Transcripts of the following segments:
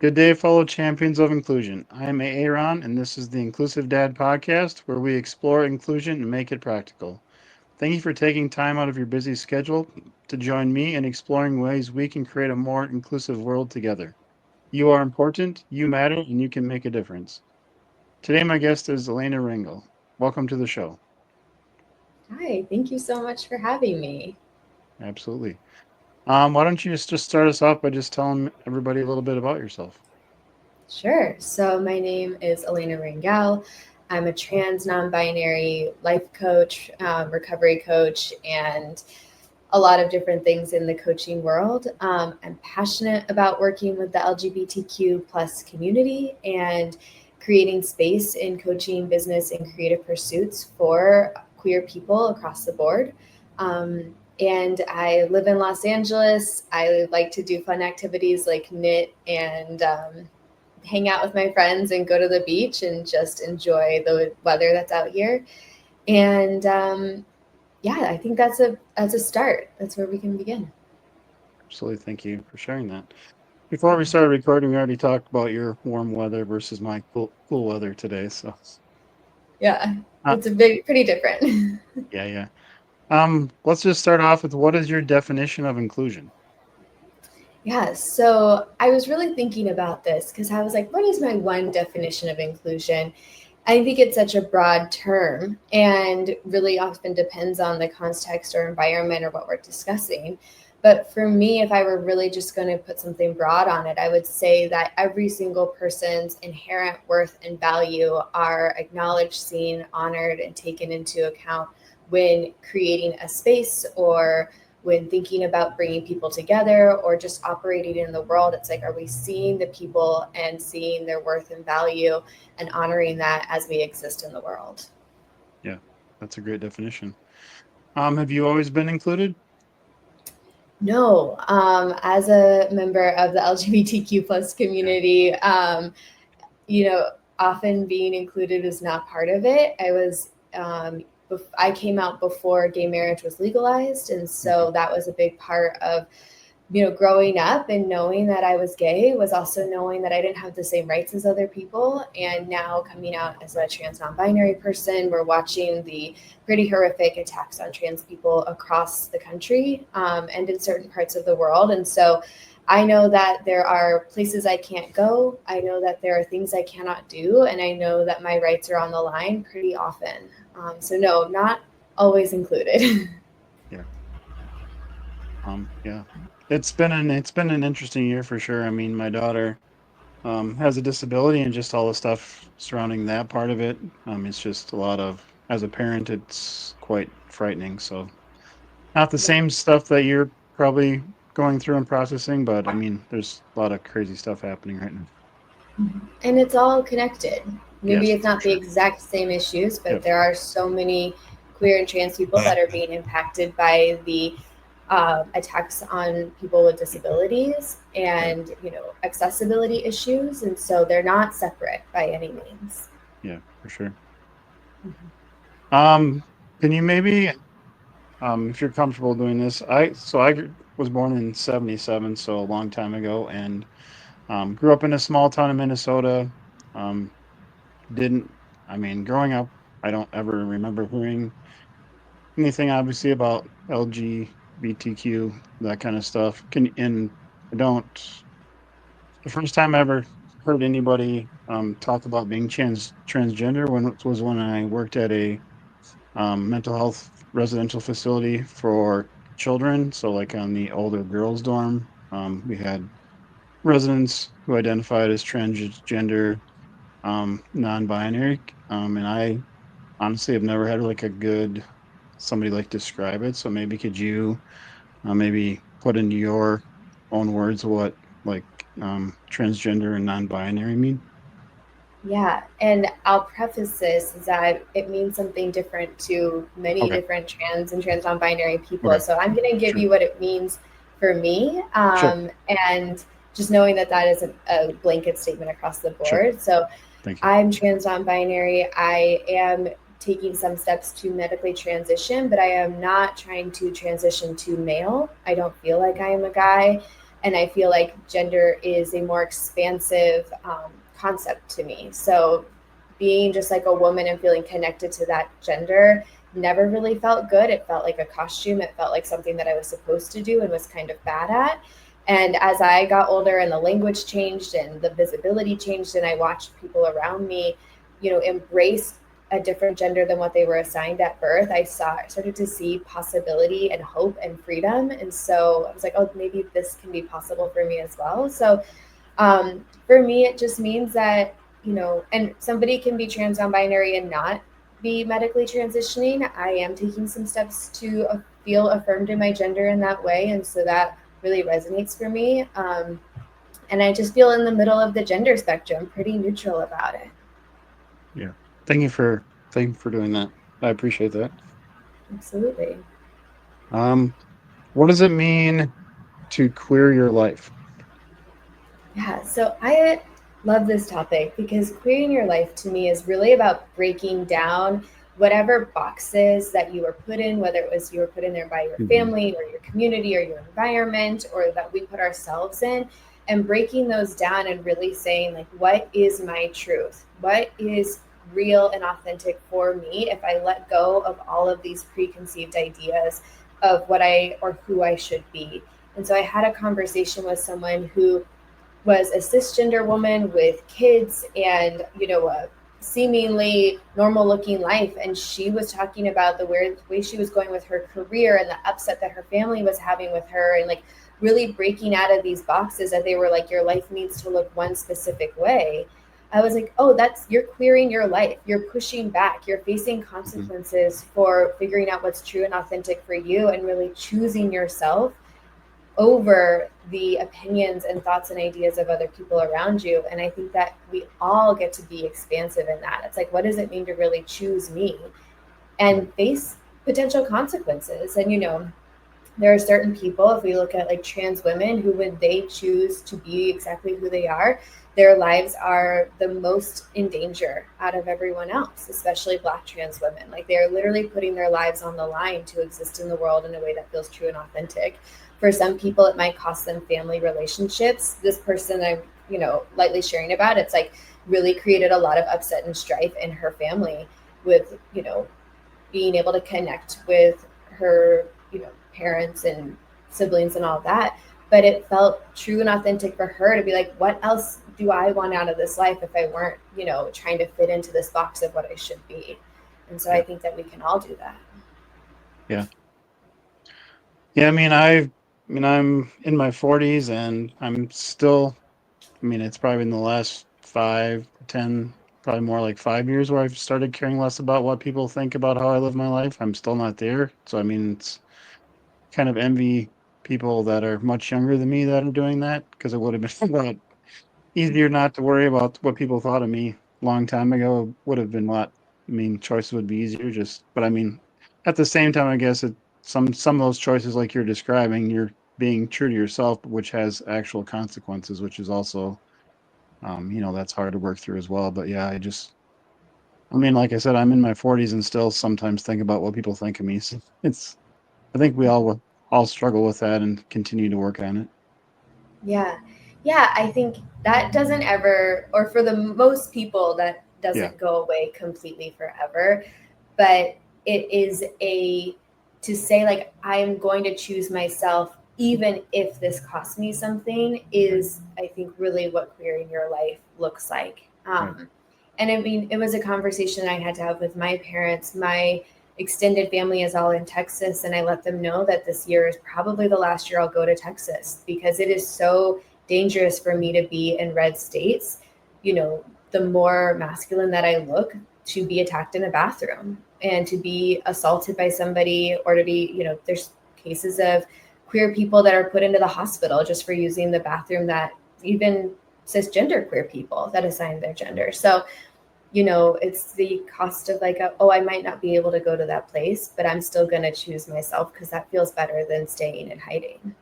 Good day, fellow champions of inclusion. I am Aaron, and this is the Inclusive Dad podcast where we explore inclusion and make it practical. Thank you for taking time out of your busy schedule to join me in exploring ways we can create a more inclusive world together. You are important, you matter, and you can make a difference. Today, my guest is Elena Rangel. Welcome to the show. Hi, thank you so much for having me. Absolutely. Why don't you just start us off by just telling everybody a little bit about yourself? Sure. So, my name is Elena Rangel. I'm a trans non binary life coach, recovery coach, and a lot of different things in the coaching world. I'm passionate about working with the LGBTQ plus community and creating space in coaching, business, and creative pursuits for queer people across the board. Um, and I live in Los Angeles. I like to do fun activities like knit and hang out with my friends and go to the beach and just enjoy the weather that's out here. And yeah, I think that's a start. That's where we can begin. Absolutely. Thank you for sharing that. Before we started recording, we already talked about your warm weather versus my cool weather today. So, Yeah, uh, it's a big, pretty different. yeah, yeah. Let's just start off with what is your definition of inclusion? Yeah, so I was really thinking about this because I was like, what is my one definition of inclusion? I think it's such a broad term and really often depends on the context or environment or what we're discussing. But for me, if I were really just going to put something broad on it, I would say that every single person's inherent worth and value are acknowledged, seen, honored, and taken into account when creating a space or when thinking about bringing people together or just operating in the world. It's like, are we seeing the people and seeing their worth and value and honoring that as we exist in the world? Yeah, that's a great definition. Have you always been included? No, as a member of the LGBTQ plus Yeah. community, you know, often being included is not part of it. I came out before gay marriage was legalized, and Okay. so that was a big part of growing up and knowing that I was gay was also knowing that I didn't have the same rights as other people. And now coming out as a trans non-binary person, we're watching the pretty horrific attacks on trans people across the country and in certain parts of the world. And so I know that there are places I can't go. I know that there are things I cannot do. And I know that my rights are on the line pretty often. So no, not always included. Yeah. Yeah. It's been an interesting year for sure. I mean, my daughter has a disability and just all the stuff surrounding that part of it. It's just a lot of as a parent, it's quite frightening. So not the Yeah. same stuff that you're probably going through and processing, but I mean, there's a lot of crazy stuff happening right now. And it's all connected. Maybe Yes, it's for not the sure. exact same issues, but Yep. there are so many queer and trans people that are being impacted by the attacks on people with disabilities Right. and accessibility issues, and so they're not separate by any means. Yeah, for sure. Um, can you maybe, if you're comfortable doing this, was born in '77, so a long time ago, and grew up in a small town in Minnesota. Um, didn't, I mean, growing up, I don't ever remember hearing anything obviously about LGBTQ, that kind of stuff. And I don't, the first time I ever heard anybody talk about being transgender was when I worked at a mental health residential facility for children. So, like on the older girls' dorm, we had residents who identified as transgender, non-binary, and I honestly have never had like a good somebody like describe it. So maybe could you maybe put into your own words what like transgender and non-binary mean? Yeah, and I'll preface this is that it means something different to many Okay. different trans and trans non-binary people. Okay. So I'm going to give Sure. you what it means for me, Sure. and just knowing that that isn't a blanket statement across the Sure. board. So Thank you. I'm trans non-binary. I am taking some steps to medically transition, but I am not trying to transition to male. I don't feel like I am a guy. And I feel like gender is a more expansive concept to me. So being just like a woman and feeling connected to that gender never really felt good. It felt like a costume. It felt like something that I was supposed to do and was kind of bad at. And as I got older and the language changed and the visibility changed, and I watched people around me, embrace a different gender than what they were assigned at birth, started to see possibility and hope and freedom. And so I was like, oh, maybe this can be possible for me as well. So for me, it just means that, and somebody can be trans non-binary and not be medically transitioning. I am taking some steps to feel affirmed in my gender in that way. And so that really resonates for me. And I just feel in the middle of the gender spectrum, pretty neutral about it. Yeah. Thank you for doing that. I appreciate that. Absolutely. Um, what does it mean to queer your life? Yeah, so I love this topic because queering your life to me is really about breaking down whatever boxes that you were put in, whether it was you were put in there by your Hmm. family or your community or your environment, or that we put ourselves in, and breaking those down and really saying, like, what is my truth? What is real and authentic for me if I let go of all of these preconceived ideas of what I or who I should be? And so I had a conversation with someone who was a cisgender woman with kids and a seemingly normal looking life, and she was talking about the weird way she was going with her career and the upset that her family was having with her, and like really breaking out of these boxes that they were like, your life needs to look one specific way. I was like, oh, that's, you're queering your life, you're pushing back, you're facing Hmm. consequences for figuring out what's true and authentic for you, and really choosing yourself over the opinions and thoughts and ideas of other people around you. And I think that we all get to be expansive in that. It's like, what does it mean to really choose me Right. and face potential consequences? And, there are certain people, if we look at like trans women, who, when they choose to be exactly who they are, their lives are the most in danger out of everyone else, especially Black trans women. Like, they're literally putting their lives on the line to exist in the world in a way that feels true and authentic. For some people, it might cost them family relationships. This person I'm, lightly sharing about, it's like really created a lot of upset and strife in her family with, being able to connect with her, parents and siblings and all that. But it felt true and authentic for her to be like, what else do I want out of this life if I weren't, trying to fit into this box of what I should be? And so I Yeah. think that we can all do that. Yeah. Yeah. I mean, I'm in my 40s and I'm still, I mean, it's probably in the last 5, 10, probably more like 5 years where I've started caring less about what people think about how I live my life. I'm still not there. So, I mean, it's kind of envy people that are much younger than me that are doing that because it would have been a lot easier not to worry about what people thought of me a long time ago. It would have been a lot, I mean, choices would be easier just, but I mean, at the same time, I guess some of those choices like you're describing, you're being true to yourself, which has actual consequences, which is also, that's hard to work through as well. But yeah, I mean, like I said, I'm in my 40s and still sometimes think about what people think of me. So I think we all struggle with that and continue to work on it. Yeah. Yeah. I think that doesn't ever, or for the most people, that Yeah. doesn't go away completely forever. But it is to say, like, I'm going to choose myself, even if this costs me something, Right. is, I think, really what queering your life looks like. Right. And I mean, it was a conversation I had to have with my parents. My extended family is all in Texas, and I let them know that this year is probably the last year I'll go to Texas because it is so dangerous for me to be in red states. The more masculine that I look, to be attacked in a bathroom and to be assaulted by somebody, or to be, there's cases of queer people that are put into the hospital just for using the bathroom, that even cisgender queer people that assign their gender. So it's the cost of like, oh, I might not be able to go to that place, but I'm still going to choose myself because that feels better than staying and hiding.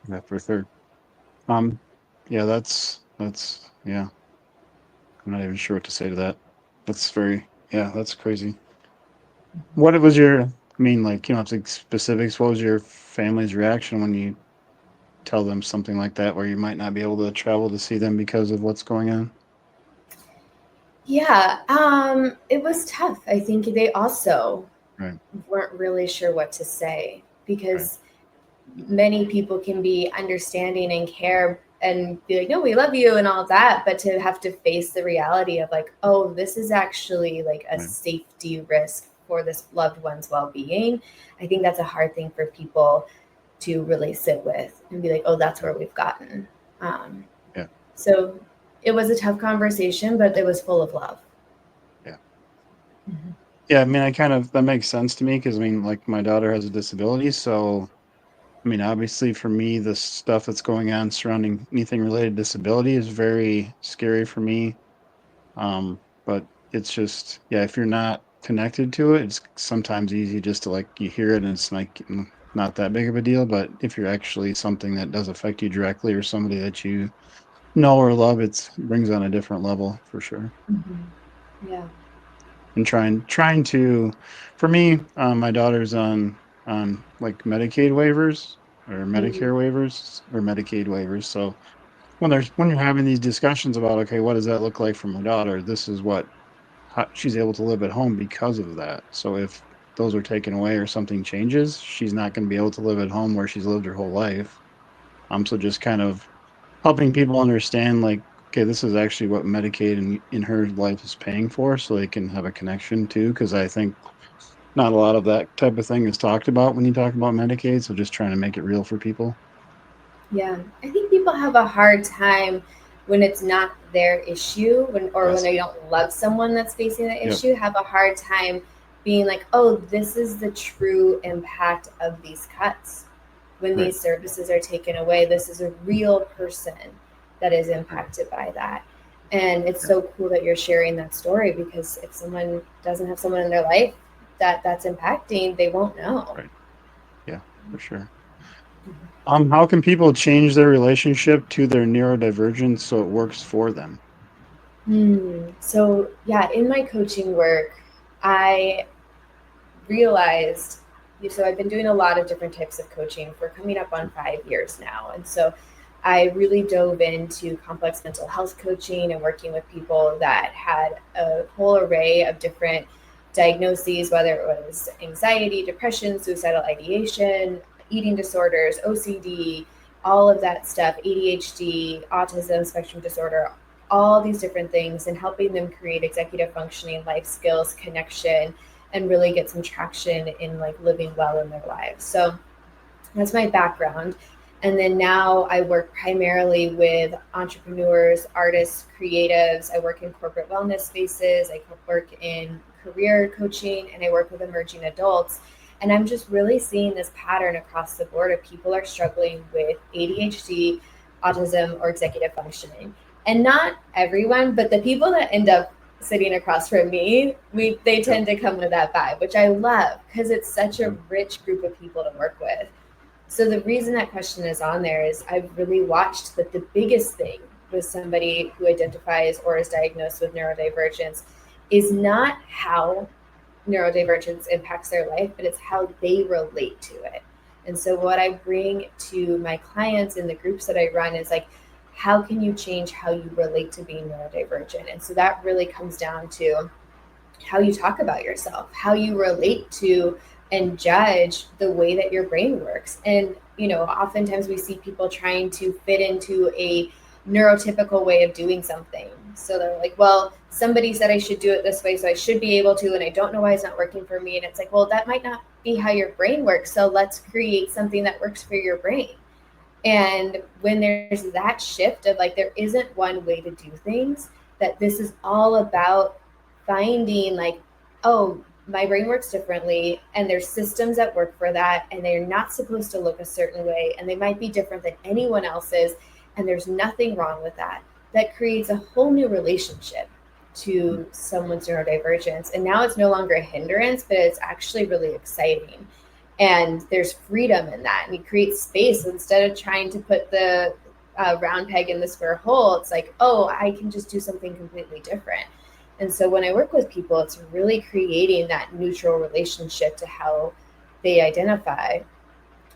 Yeah, for sure. Um, yeah, yeah. I'm not even sure what to say to that. Yeah, that's crazy. What was your, I mean, like, you don't have to specifics. What was your family's reaction when you tell them something like that where you might not be able to travel to see them because of what's going on? Yeah, it was tough. I think they also Right, weren't really sure what to say right, because many people can be understanding and care and be like, no, we love you and all of that. But to have to face the reality of like, oh, this is actually like a right. safety risk for this loved one's well being. I think that's a hard thing for people to really sit with and be like, oh, that's Yeah, where we've gotten. Um, yeah, so it was a tough conversation, but it was full of love. yeah. Mhm. Yeah, I mean, I kind of that makes sense to me because I mean, like my daughter has a disability, so I mean, obviously for me, the stuff that's going on surrounding anything related to disability is very scary for me. But it's just, yeah, if you're not connected to it, it's sometimes easy just to like you hear it and it's like not that big of a deal. But if you're actually something that does affect you directly or somebody that you know or love, it's brings on a different level for sure. Mhm. Yeah. And trying to, for me, my daughter's on like Medicaid waivers or Mhm. Medicare waivers or Medicaid waivers. So when you're having these discussions about, okay, what does that look like for my daughter? This is what how she's able to live at home because of that. So if those are taken away or something changes, she's not going to be able to live at home where she's lived her whole life. So just kind of helping people understand, like, okay, this is actually what Medicaid in her life is paying for, so they can have a connection too. Because I think not a lot of that type of thing is talked about when you talk about Medicaid. So just trying to make it real for people. Yeah, I think people have a hard time when it's not their issue, when Yes. they don't love someone that's facing the Yep. issue, have a hard time being like, oh, this is the true impact of these cuts. When Right. these services are taken away, this is a real person that is Right. impacted by that. And it's Yeah. so cool that you're sharing that story because if someone doesn't have someone in their life that's impacting, they won't know. Right. Yeah. For sure. How can people change their relationship to their neurodivergence so it works for them? So, yeah, in my coaching work, I realized so I've been doing a lot of different types of coaching for coming up on 5 years now. And so I really dove into complex mental health coaching and working with people that had a whole array of different diagnoses, whether it was anxiety, depression, suicidal ideation, eating disorders, OCD, all of that stuff, ADHD, autism spectrum disorder, all these different things, and helping them create executive functioning, life skills, connection, and really get some traction in like living well in their lives. So that's my background. And then now I work primarily with entrepreneurs, artists, creatives. I work in corporate wellness spaces. I work in career coaching and I work with emerging adults. And I'm just really seeing this pattern across the board of people are struggling with ADHD, autism, or executive functioning. And not everyone, but the people that end up sitting across from me, they Yep. tend to come with that vibe, which I love because it's such a Yep. rich group of people to work with. So the reason that question is on there is I've really watched that the biggest thing with somebody who identifies or is diagnosed with neurodivergence is not how neurodivergence impacts their life, but it's how they relate to it. And so what I bring to my clients in the groups that I run is like, how can you change how you relate to being neurodivergent? And so that really comes down to how you talk about yourself, how you relate to and judge the way that your brain works. And, oftentimes we see people trying to fit into a neurotypical way of doing something. So they're like, well, somebody said I should do it this way, so I should be able to, and I don't know why it's not working for me. And it's like, well, that might not be how your brain works. So let's create something that works for your brain. And when there's that shift of like, there isn't one way to do things, that this is all about finding like, oh, my brain works differently and there's systems that work for that and they're not supposed to look a certain way and they might be different than anyone else's and there's nothing wrong with that. That creates a whole new relationship to someone's neurodivergence. And now it's no longer a hindrance, but it's actually really exciting and there's freedom in that and you create space. So instead of trying to put the round peg in the square hole, it's like, oh, I can just do something completely different. And so when I work with people, it's really creating that neutral relationship to how they identify.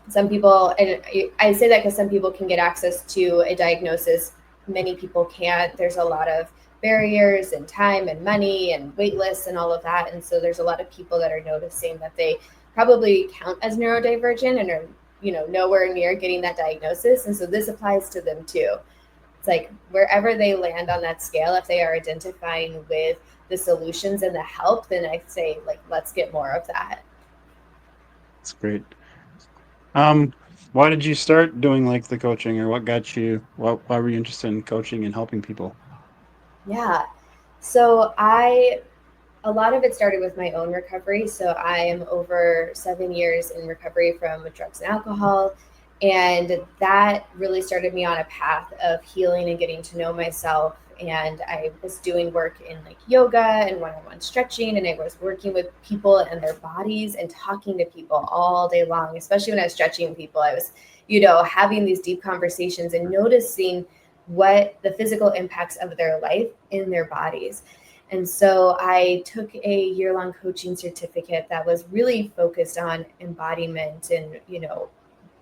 Some people, and I say that because some people can get access to a diagnosis, many people can't. There's a lot of barriers and time and money and wait lists and all of that. And so there's a lot of people that are noticing that they probably count as neurodivergent and are, nowhere near getting that diagnosis. And so this applies to them too. It's like wherever they land on that scale, if they are identifying with the solutions and the help, then I say, like, let's get more of that. That's great. Um, why did you start doing like the coaching, or what got you? Why were you interested in coaching and helping people? Yeah. So a lot of it started with my own recovery. So I am over 7 years in recovery from drugs and alcohol. And that really started me on a path of healing and getting to know myself. And I was doing work in like yoga and one on one stretching. And I was working with people and their bodies and talking to people all day long, especially when I was stretching people. I was, having these deep conversations and noticing what the physical impacts of their life in their bodies. And so I took a year-long coaching certificate that was really focused on embodiment and,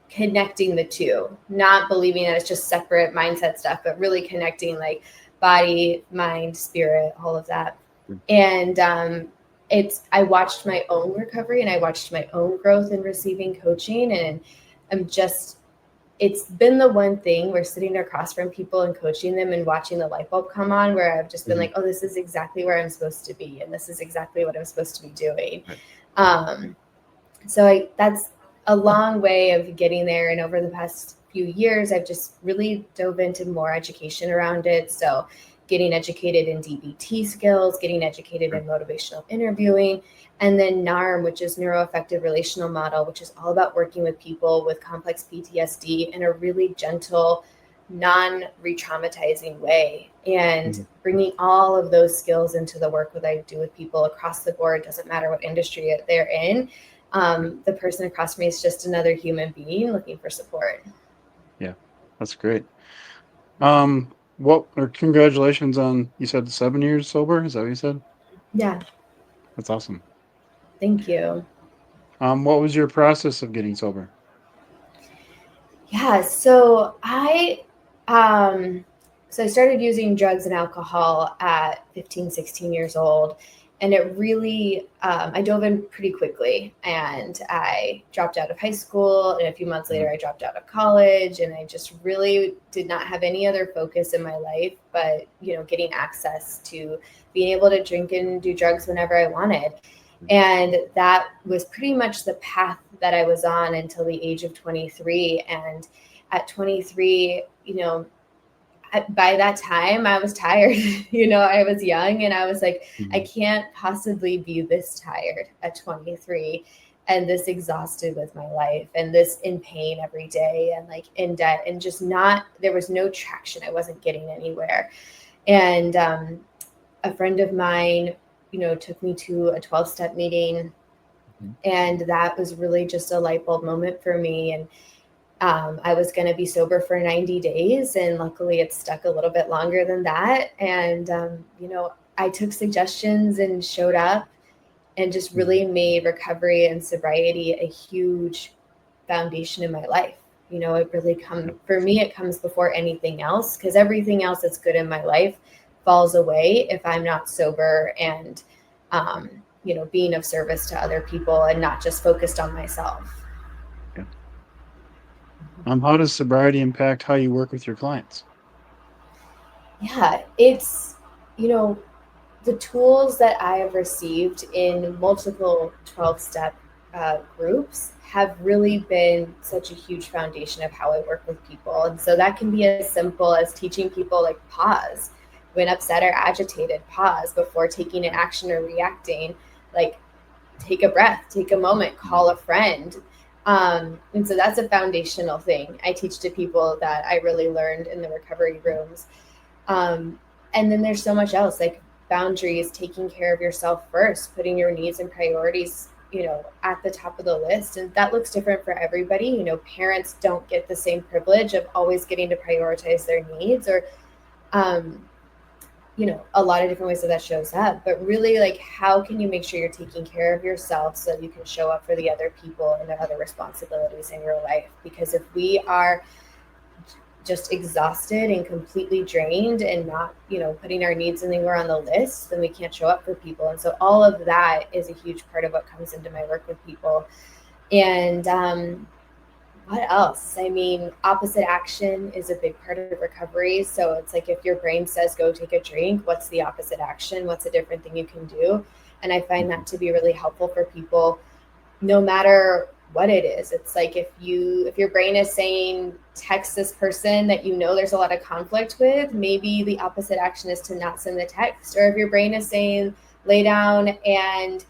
connecting the two, not believing that it's just separate mindset stuff, but really connecting like body, mind, spirit, all of that. And I watched my own recovery and I watched my own growth in receiving coaching. And I'm just it's been the one thing where sitting across from people and coaching them and watching the light bulb come on, where I've just been Mhm. like, oh, this is exactly where I'm supposed to be. And this is exactly what I'm supposed to be doing. Right. Um, that's a long way of getting there. And over the past few years, I've just really dove into more education around it. So getting educated in DBT skills, getting educated in motivational interviewing, and then NARM, which is neuroaffective relational model, which is all about working with people with complex PTSD in a really gentle, non-re-traumatizing way, and Mhm. bringing all of those skills into the work that I do with people across the board. Doesn't matter what industry they're in. The person across from me is just another human being looking for support. Yeah, that's great. What or congratulations on, you said 7 years sober? Is that what you said? Yeah, That's awesome. thank you. What was your process of getting sober? Yeah, um so I started using drugs and alcohol at 15, 16 years old. And it really, I dove in pretty quickly. And I dropped out of high school. And a few months later, Mhm. I dropped out of college. And I just really did not have any other focus in my life but, getting access to being able to drink and do drugs whenever I wanted. And that was pretty much the path that I was on until the age of 23. And at 23, by that time I was tired. I was young and I was like, I Mhm. can't possibly be this tired at 23 and this exhausted with my life and this in pain every day and like in debt and just not, there was no traction. I wasn't getting anywhere. And a friend of mine, took me to a 12-step meeting, Mhm. and that was really just a light bulb moment for me. And I was going to be sober for 90 days, and luckily it stuck a little bit longer than that. And, I took suggestions and showed up and just Mhm. really made recovery and sobriety a huge foundation in my life. It really Yeah. for me, it comes before anything else, because everything else that's good in my life falls away if I'm not sober and, being of service to other people and not just focused on myself. Yeah. How does sobriety impact how you work with your clients? Yeah, it's, you know, the tools that I have received in multiple 12-step groups have really been such a huge foundation of how I work with people. And so that can be as simple as teaching people like pause when upset or agitated, pause before taking an action or reacting, like take a breath, take a moment, Mhm. call a friend. And so that's a foundational thing I teach to people that I really learned in the recovery rooms. um, and then there's so much else, like boundaries, taking care of yourself first, putting your needs and priorities, at the top of the list. And that looks different for everybody. Parents don't get the same privilege of always getting to prioritize their needs, or, um, a lot of different ways that shows up, but really, like, how can you make sure you're taking care of yourself so that you can show up for the other people and the other responsibilities in your life? Because if we are just exhausted and completely drained and not, putting our needs anywhere on the list, then we can't show up for people. And so all of that is a huge part of what comes into my work with people. And what else? I mean, opposite action is a big part of recovery. So it's like if your brain says go take a drink, what's the opposite action? What's a different thing you can do? And I find that to be really helpful for people, no matter what it is. It's like if your brain is saying text this person that there's a lot of conflict with, maybe the opposite action is to not send the text. Or if your brain is saying lay down and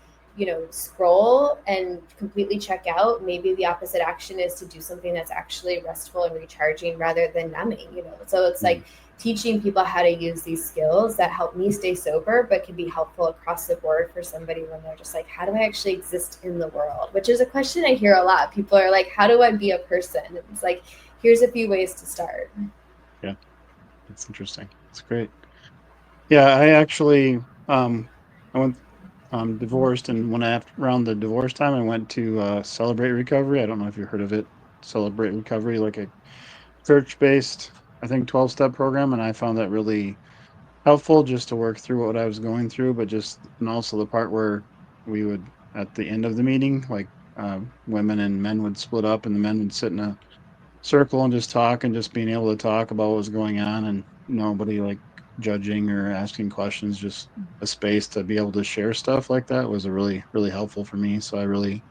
scroll and completely check out, maybe the opposite action is to do something that's actually restful and recharging rather than numbing. So it's like teaching people how to use these skills that help me stay sober, but can be helpful across the board for somebody when they're just like, how do I actually exist in the world? Which is a question I hear a lot. People are like, how do I be a person? It's like, here's a few ways to start. Yeah, that's interesting. That's great. Yeah, I actually I went divorced, and when around the divorce time, I went to Celebrate Recovery. I don't know if you heard of it. Celebrate Recovery, like a church-based, I think 12-step program, and I found that really helpful just to work through what I was going through, but just and also the part where we would at the end of the meeting, like women and men would split up, and the men would sit in a circle and just talk, and just being able to talk about what was going on, and nobody like judging or asking questions, just a space to be able to share stuff like that was a really helpful for me. So I really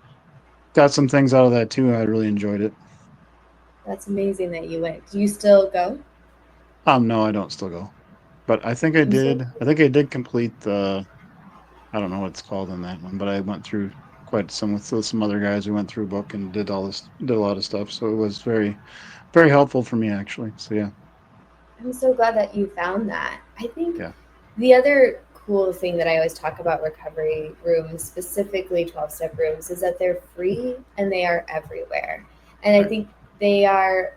got some things out of that too. I really enjoyed it. That's amazing that you went. Do you still go? No, I don't still go, but I think I I'm so did. I think I did complete the. I don't know what it's called in that one, but I went through quite some with some other guys. We went through a book and did a lot of stuff. So it was very helpful for me actually. So yeah, I'm so glad that you found that. I think yeah, the other cool thing that I always talk about recovery rooms, specifically 12-step rooms, is that they're free and they are everywhere. And I right, think they're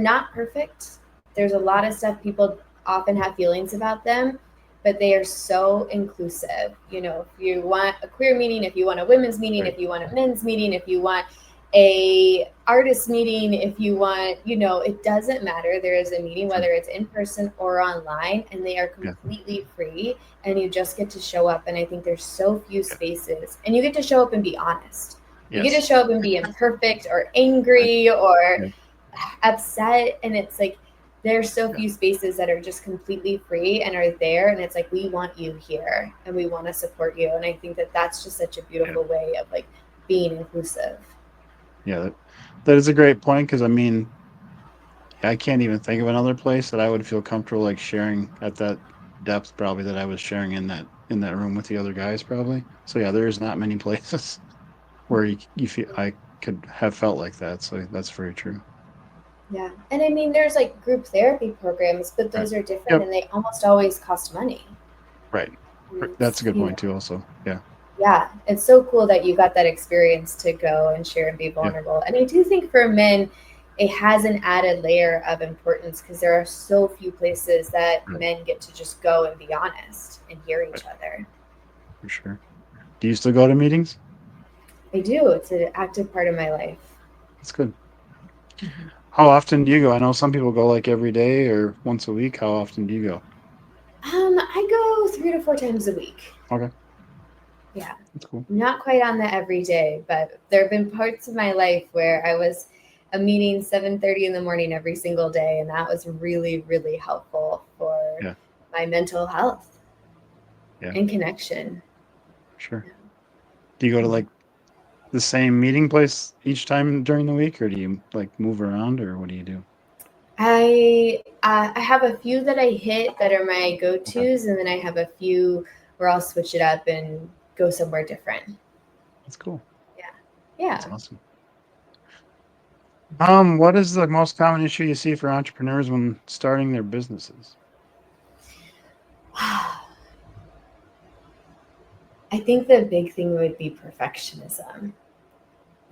not perfect. There's a lot of stuff people often have feelings about them, but they are so inclusive. If you want a queer meeting, if you want a women's meeting, right, if you want a men's meeting, if you want a artist meeting, if you want, it doesn't matter. There is a meeting, sure, whether it's in person or online, and they are yeah, completely free, and you just get to show up. And I think there's so few yeah, spaces, and you get to show up and be honest. You get to yes, show up and be imperfect or right, angry or yeah, upset, and it's like there's so yeah, few spaces that are just completely free and are there, and it's like we want you here and we want to support you. And I think that that's just such a yeah, beautiful way of like being inclusive. yeah. That is a great point because I mean, I can't even think of another place that I would feel comfortable like sharing at that depth probably that I was sharing in that room with the other guys probably. So yeah, there's not many places where you feel I could have felt like that. So that's very true. Yeah, and I mean there's like group therapy programs, but Right. those are different Yep. and they almost always cost money. Right. And That's a it's, good point too. Also. Yeah. yeah, it's so cool that you got that experience to go and share and be Yeah. vulnerable. And I do think for men, it has an added layer of importance because there are so few places that Right. men get to just go and be honest and hear Right. each other. For sure. Do you still go to meetings? I do. It's an active part of my life. That's good. How often do you go? I know some people go like every day or once a week. How often do you go? I go 3 to 4 times a week. Okay. Yeah, That's cool. not quite on the every day, but there have been parts of my life where I was a meeting 7:30 in the morning every single day, and that was really, really helpful for Yeah. my mental health Yeah. and connection. Sure. Do you go to like the same meeting place each time during the week, or do you like move around, or what do you do? I have a few that I hit that are my go Okay. tos, and then I have a few where I'll switch it up and go somewhere different. That's cool. Yeah, That's yeah. awesome. What is the most common issue you see for entrepreneurs when starting their businesses? I think the big thing would be perfectionism.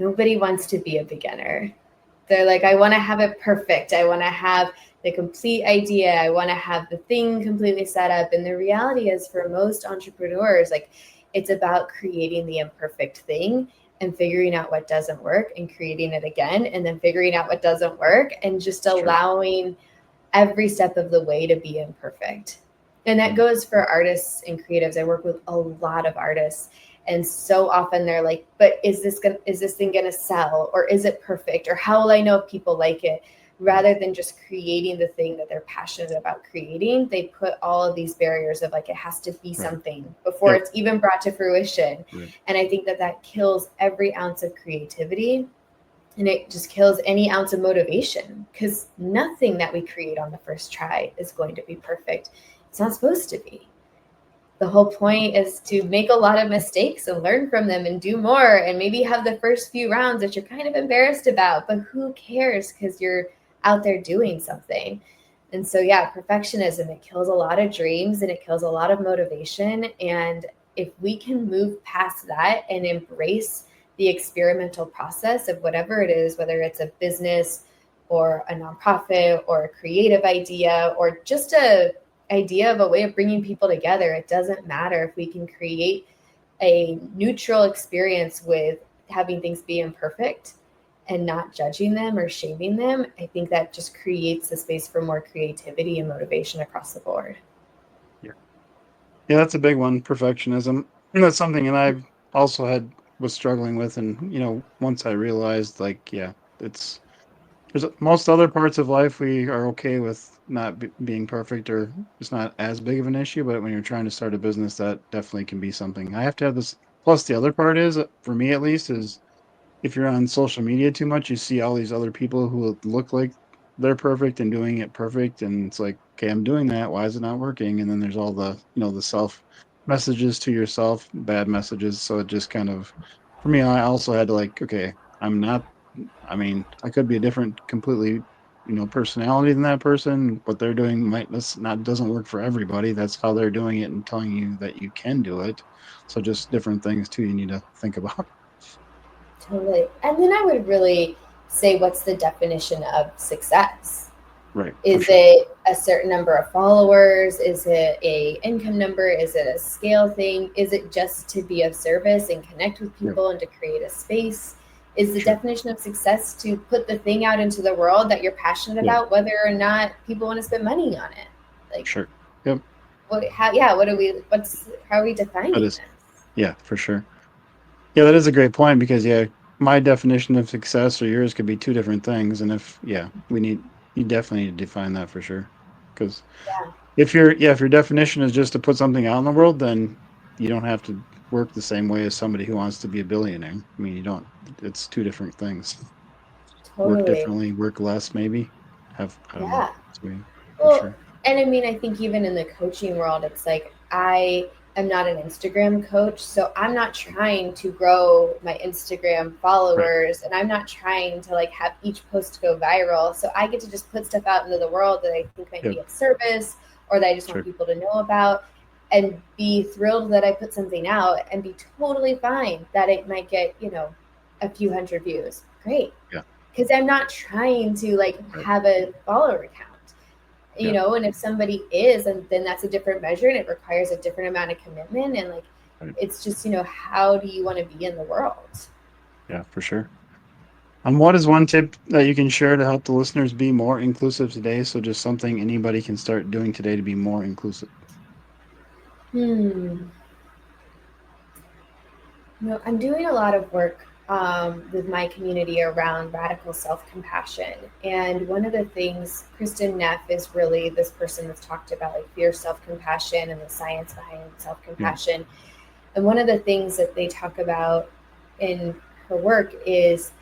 Nobody wants to be a beginner. They're like, I want to have it perfect. I want to have the complete idea. I want to have the thing completely set up. And the reality is, for most entrepreneurs, like, it's about creating the imperfect thing and figuring out what doesn't work and creating it again and then figuring out what doesn't work and just Sure. allowing every step of the way to be imperfect. And that Mm. goes for artists and creatives. I work with a lot of artists, and so often they're like, but is this thing gonna sell, or is it perfect, or how will I know if people like it? Rather than just creating the thing that they're passionate about creating, they put all of these barriers of like, it has to be Right. something before Yep. it's even brought to fruition. Right. And I think that that kills every ounce of creativity, and it just kills any ounce of motivation, because nothing that we create on the first try is going to be perfect. It's not supposed to be. The whole point is to make a lot of mistakes and learn from them and do more, and maybe have the first few rounds that you're kind of embarrassed about, but who cares, because you're out there doing something. And so, yeah, perfectionism, it kills a lot of dreams and it kills a lot of motivation. And if we can move past that and embrace the experimental process of whatever it is, whether it's a business or a nonprofit or a creative idea or just a idea of a way of bringing people together, it doesn't matter. If we can create a neutral experience with having things be imperfect and not judging them or shaming them, I think that just creates a space for more creativity and motivation across the board. Yeah. Yeah, that's a big one, perfectionism. And that's something that I've also was struggling with. And, once I realized, like, yeah, it's, most other parts of life we are okay with not being perfect, or it's not as big of an issue. But when you're trying to start a business, that definitely can be something. I have to have this. Plus, the other part is, for me at least, is if you're on social media too much, you see all these other people who look like they're perfect and doing it perfect, and it's like, okay, I'm doing that. Why is it not working? And then there's all the the self messages to yourself, bad messages. So it just kind of, for me, I also had to, like, okay, I'm not. I mean, I could be a different, completely, personality than that person. What they're doing might not doesn't work for everybody. That's how they're doing it and telling you that you can do it. So just different things too. You need to think about. Totally. And then I would really say, what's the definition of success? Right, for Is sure. it a certain number of followers? Is it a income number? Is it a scale thing? Is it just to be of service and connect with Yep, people and to create a space? Is the sure. definition of success to put the thing out into the world that you're passionate Yeah, about, whether or not people want to spend money on it? Like, sure. Yep. what? How? Yeah. What do we? What's? How are we That defining is, this? yeah, for sure. Yeah, that is a great point because, yeah, my definition of success or yours could be two different things. And if, yeah, you definitely need to define that for sure. Because Yeah. if your definition is just to put something out in the world, then you don't have to work the same way as somebody who wants to be a billionaire. I mean, you don't, it's two different things. Work Totally. differently, work less, maybe. I don't know. Yeah. It's me for Well, sure. and I mean, I think even in the coaching world, it's like, I am not an Instagram coach, so I'm not trying to grow my Instagram Right. followers, and I'm not trying to like have each post go viral. So I get to just put stuff out into the world that I think might Yep. be of service, or that I just want Sure. people to know about, and be thrilled that I put something out, and be totally fine that it might get, a few hundred views. Great. Yeah. Because I'm not trying to like Right. have a follower count, Yeah. and if somebody is, and then that's a different measure, and it requires a different amount of commitment, and like, Right. it's just, how do you want to be in the world? Yeah, for sure. What is one tip that you can share to help the listeners be more inclusive today? So just something anybody can start doing today to be more inclusive. Hmm. I'm doing a lot of work with my community around radical self-compassion, and one of the things, Kristen Neff is really this person that's talked about like fear self-compassion and the science behind Yeah. self-compassion. And one of the things that they talk about in her work is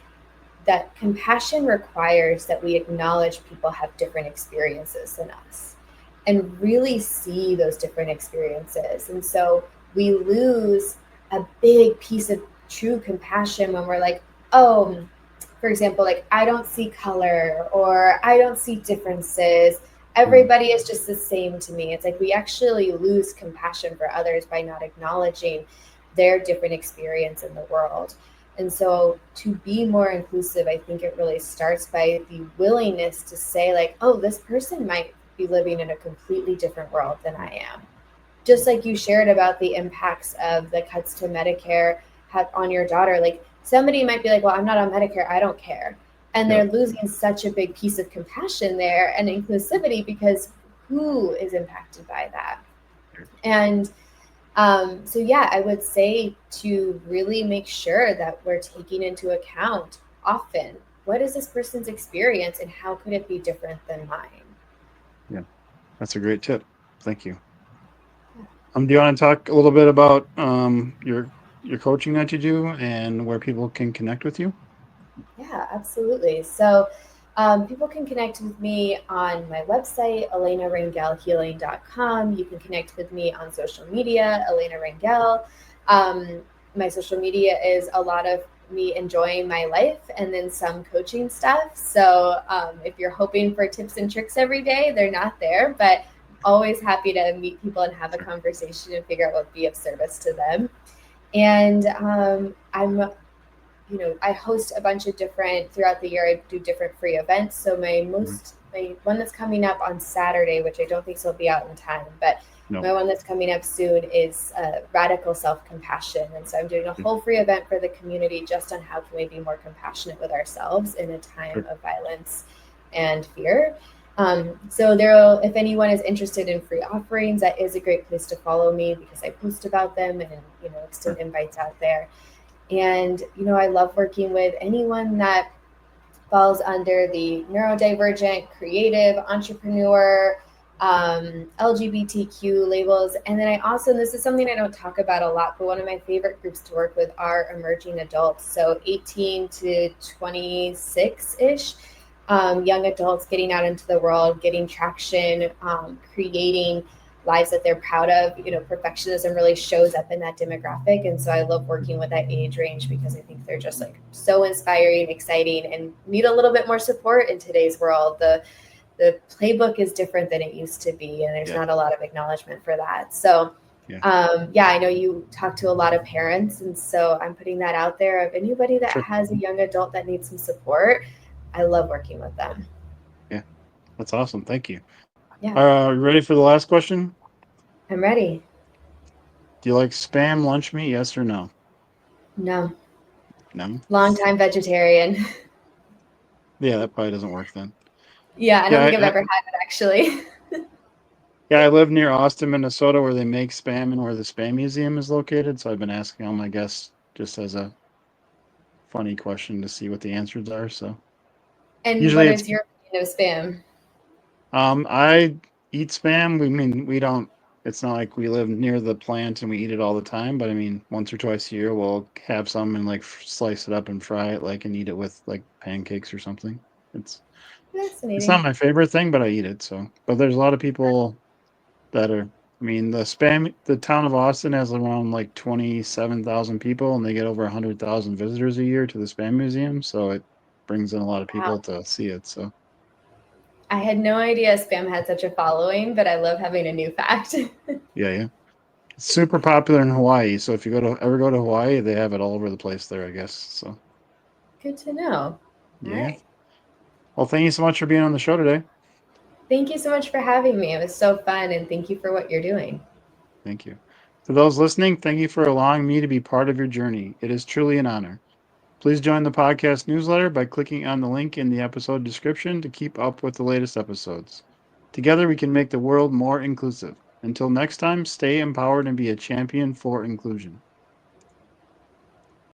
that compassion requires that we acknowledge people have different experiences than us and really see those different experiences. And so we lose a big piece of true compassion when we're like, oh, for example, like, I don't see color or I don't see differences. Mm, Everybody is just the same to me. It's like we actually lose compassion for others by not acknowledging their different experience in the world. And so to be more inclusive, I think it really starts by the willingness to say, like, oh, this person might be living in a completely different world than I am. Just like you shared about the impacts of the cuts to Medicare have on your daughter, like somebody might be like, well, I'm not on Medicare, I don't care. And Yep. they're losing such a big piece of compassion there and inclusivity because who is impacted by that? And so, yeah, I would say to really make sure that we're taking into account often what is this person's experience and how could it be different than mine? Yeah. That's a great tip. Thank you. Do you want to talk a little bit about your coaching that you do and where people can connect with you? Yeah, absolutely. So, people can connect with me on my website, elenarangelhealing.com. You can connect with me on social media, Elena Rangel. Um, my social media is a lot of me enjoying my life and then some coaching stuff. So, if you're hoping for tips and tricks every day, they're not there, but always happy to meet people and have a Sure. conversation and figure out what would be of service to them. And I'm I host a bunch of different throughout the year. I do different free events. So Mhm. my one that's coming up on Saturday, which I don't think will be out in time, but No. my one that's coming up soon is radical self compassion, and so I'm doing a Yeah. whole free event for the community just on how can we be more compassionate with ourselves in a time Sure. of violence and fear. So there, if anyone is interested in free offerings, that is a great place to follow me because I post about them and extend Sure. invites out there. And, I love working with anyone that falls under the neurodivergent, creative, entrepreneur, LGBTQ labels. And then I also, and this is something I don't talk about a lot, but one of my favorite groups to work with are emerging adults. So 18 to 26 ish. Young adults getting out into the world, getting traction, creating lives that they're proud of. Perfectionism really shows up in that demographic. And so I love working with that age range because I think they're just like so inspiring, exciting, and need a little bit more support in today's world. The playbook is different than it used to be, and there's Yeah. not a lot of acknowledgement for that. So Yeah. yeah, I know you talk to a lot of parents, and so I'm putting that out there of anybody that Sure. has a young adult that needs some support. I love working with them. Yeah. That's awesome. Thank you. Yeah, You ready for the last question? I'm ready. Do you like spam lunch meat? Yes or no? No, No. long time vegetarian. Yeah, that probably doesn't work then. Yeah, I don't Yeah, think I've ever had it actually. yeah, I live near Austin, Minnesota, where they make spam and where the spam museum is located. So I've been asking all my guests just as a funny question to see what the answers are. So And what usually it's is your opinion of spam? I eat spam. We don't. It's not like we live near the plant and we eat it all the time. But I mean, once or twice a year, we'll have some and like slice it up and fry it, like and eat it with like pancakes or something. It's it's not Fascinating. my favorite thing, but I eat it. So, but there's a lot of people that are. I mean, the town of Austin has around like 27,000 people, and they get over 100,000 visitors a year to the spam museum. So it brings in a lot of people Wow. to see it. So I had no idea spam had such a following, but I love having a new fact. yeah, yeah. Super popular in Hawaii. So if you ever go to Hawaii, they have it all over the place there, I guess. So Good to know. All yeah. right. Well, thank you so much for being on the show today. Thank you so much for having me. It was so fun, and thank you for what you're doing. Thank you. For those listening, thank you for allowing me to be part of your journey. It is truly an honor. Please join the podcast newsletter by clicking on the link in the episode description to keep up with the latest episodes. Together, we can make the world more inclusive. Until next time, stay empowered and be a champion for inclusion.